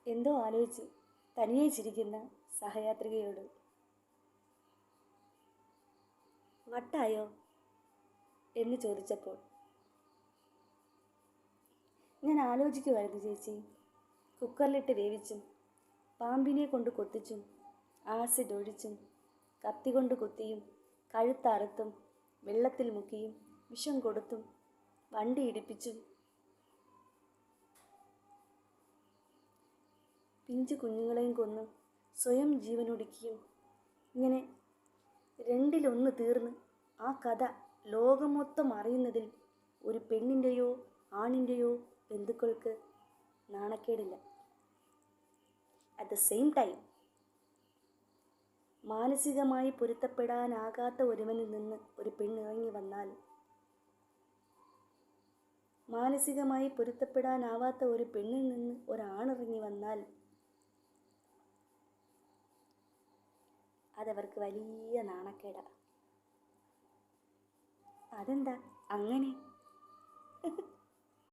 എന്തോ ആലോചിച്ച് തനിയെ ചിരിക്കുന്ന സഹയാത്രികയോട്. വട്ടായോ എന്ന് ചോദിച്ചപ്പോൾ, ഞാൻ ആലോചിക്കുമായിരുന്നു ചേച്ചി. കുക്കറിലിട്ട് വേവിച്ചും പാമ്പിനെ കൊണ്ട് കൊത്തിച്ചും ആസിഡ് ഒഴിച്ചും കത്തി കൊണ്ട് കുത്തിയും കഴുത്തറുത്തും വെള്ളത്തിൽ മുക്കിയും വിഷം കൊടുത്തും വണ്ടി ഇടിപ്പിച്ചും പിഞ്ചു കുഞ്ഞുങ്ങളെയും കൊന്ന് സ്വയം ജീവനൊടുക്കിയും ഇങ്ങനെ രണ്ടിലൊന്ന് തീർന്ന് ആ കഥ ലോകം മൊത്തം അറിയുന്നതിൽ ഒരു പെണ്ണിൻ്റെയോ ആണിൻ്റെയോ ബന്ധുക്കൾക്ക് നാണക്കേടില്ല. അറ്റ് ദ സെയിം ടൈം മാനസികമായി പൊരുത്തപ്പെടാനാകാത്ത ഒരുവനിൽ നിന്ന് ഒരു പെണ്ണിറങ്ങി വന്നാൽ, മാനസികമായി പൊരുത്തപ്പെടാനാവാത്ത ഒരു പെണ്ണിൽ നിന്ന് ഒരാണിറങ്ങി വന്നാൽ അതവർക്ക് വലിയ നാണക്കേടാണ്. അതെന്താ അങ്ങനെ?